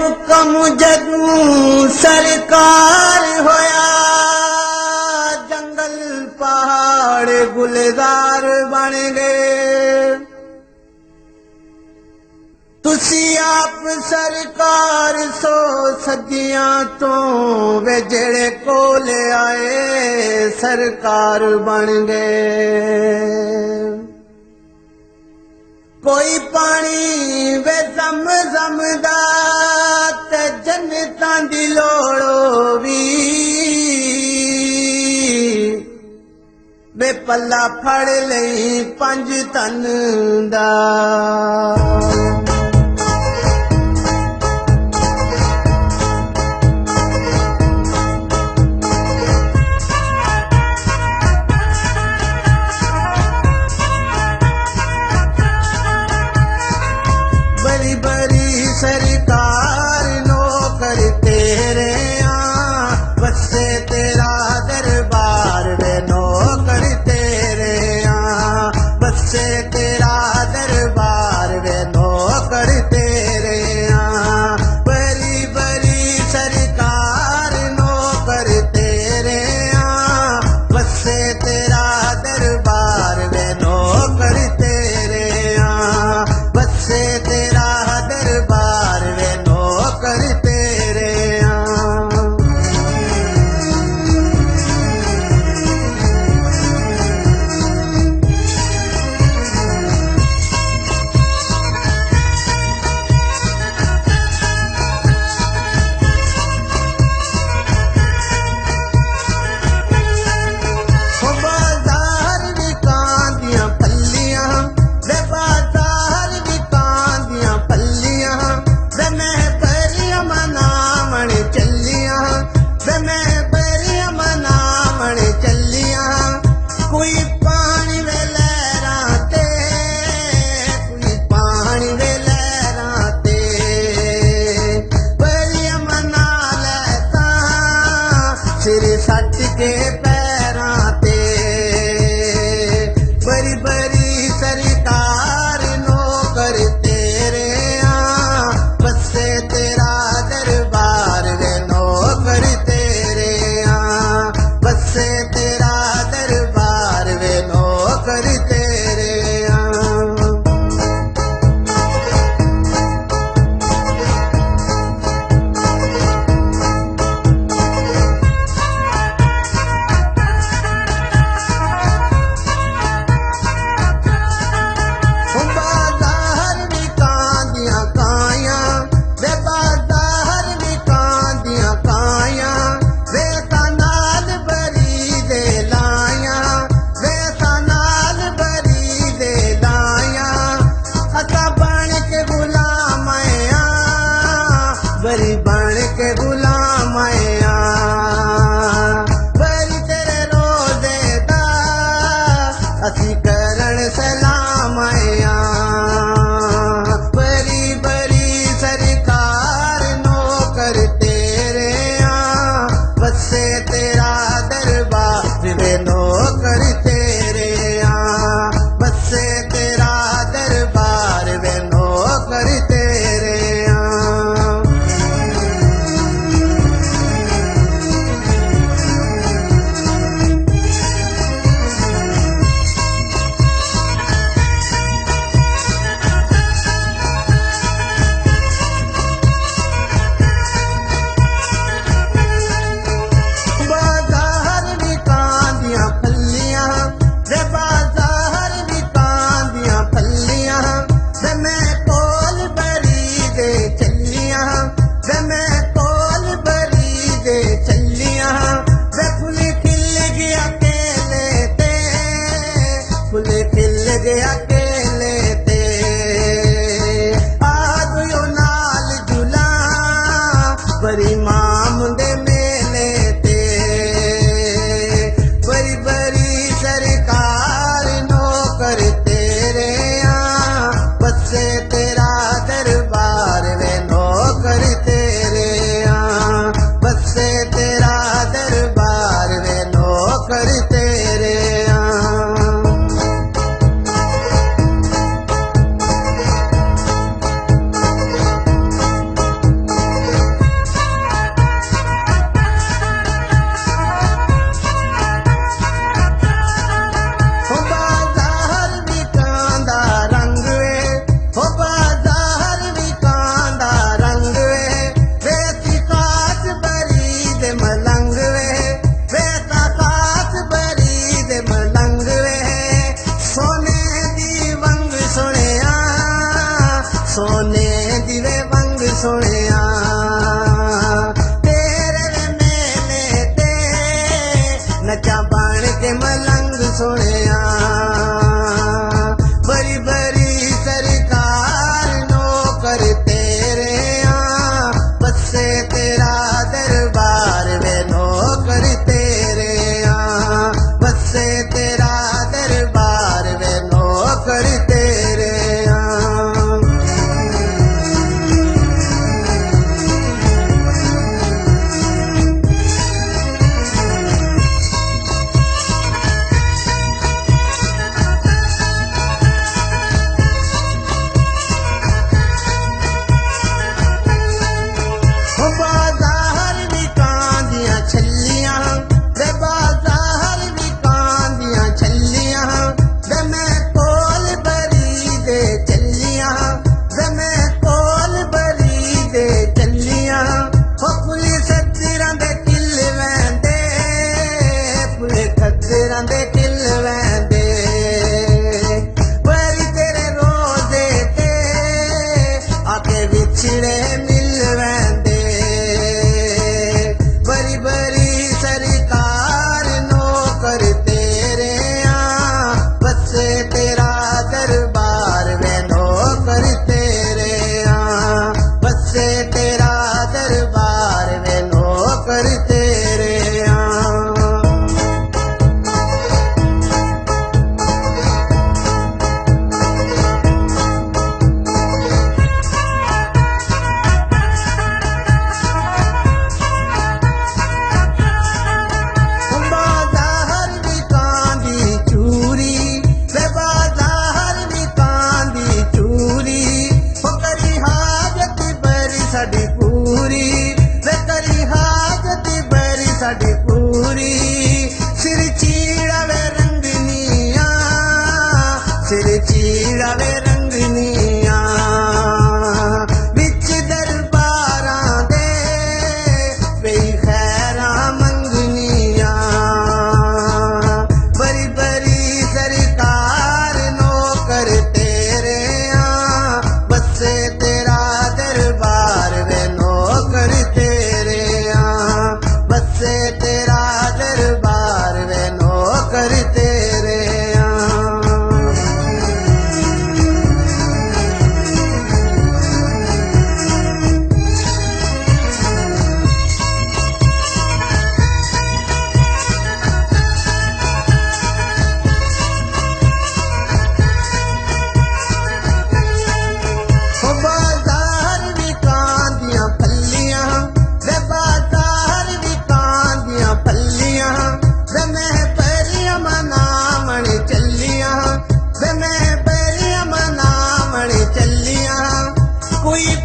حکم جدوں سرکار ہویا جنگل پہاڑ گلزار بن گئے تسی آپ سرکار سو صدیاں تو وے جڑے کولے آئے سرکار بن گئے کوئی پانی وے زمزم دا تے جنتاں دی لوڑ ہووی وے پلا پھڑ لئی 5 تن دا سرکار نوکر تیرے بسے تیرا دربار وے نوکر تیرے بسے تیرا دربار وے نوکر تیرے بری بری سرکار نوکر تیرے بسے تیرا دربار وے نوکر تیرے بسے تیرا دربار وے نوکر تیرے بازار وکاں دیاں پھلیاں وے بازار وکاں دیاں ਸੋਨੇ ਦਿਵੇ ਵਾਂਗ ਸੋਹਣਿਆ ਤੇਰੇ ਵੇ ਮੇਲੇ ਤੇ ਨੱਚਾਂ ਬਣ ਕੇ ਮਲੰਗ ਸੋਹਣਿਆ ਬੜੀ ਬੜੀ ਸਰਕਾਰ ਨੌਕਰ ਤੇਰੇ ਆ ਬੱਸੇ ਤੇਰਾ ਦਰਬਾਰ ਵੇ ਨੌਕਰ ਤੇਰੇ ਆ ਬੱਸੇ ਤੇਰਾ ਦਰਬਾਰ ਵੇ ਨੌਕਰ ਤੇਰੇ ਆ ਬਾਜ਼ਾਰ ਵਿਕਾਂ ਦੀਆਂ ਛੱਲੀਆਂ ਵੇ ਬਾਜ਼ਾਰ ਵਿਕਾਂ ਦੀਆਂ ਛੱਲੀਆਂ ਵੇ ਮੈਂ ਕੋਲ ਬਰੀ ਦੇ ਚੱਲੀਆਂ ਵੇ ਮੈਂ ਕੋਲ ਬਰੀ ਦੇ ਚੱਲੀਆਂ ਹੋ ਪੁਲਿਸ ਖੱਦਰਾਂ ਦੇ ਕਿੱਲ ਵੈਂਦੇ ਪੁਲਿਸ ਖੱਦਰਾਂ ਦੇ ਕਿੱਲ ਵੈਂਦੇ ਬਰੀ ਤੇਰੇ ਰੋਜ਼ੇ ਤੇ ਆ ਕੇ ਵਿਛੜੇ ਮਿਲ ਵੈਂਦੇ बड़ी बड़ी सरकार नौकर तेरे आ बसे तेरा दरबार वे नौकर तेरे आ बसे तेरा दरबार वे नौकर तेरे आ ਸਾਡੀ ਪੂਰੀ ਵੇ ਕਰੀ ਹਾਜਤ ਬਰੀ ਸਾਡੀ ਪੂਰੀ ਸਿਰ ਚੀੜਾ ਵੇ ਰੰਗਨੀਆਂ ਸਿਰ ਚੀੜਾ ਵੇ ਰੰਗਨੀਆਂ ਵਿੱਚ ਦਰਬਾਰਾਂ ਦੇ ਪਈ ਖੈਰਾਂ ਮੰਗਨੀਆਂ ਬੜੀ ਬੜੀ ਸਰਕਾਰ ਨੌਕਰ ਤੇਰੇ ਆ ਬੱਸੇ ਤੇਰਾ दरबार वे नौकर तेरे आ बसे तेरा दरबार वे नौकर तेरे आ बाजार विकां दियां फल्लियां वे बाजार विकां दियां फल्लियां वे मैं परियां मनावण चलियां वे मैं परियां मनावण चलियां कोई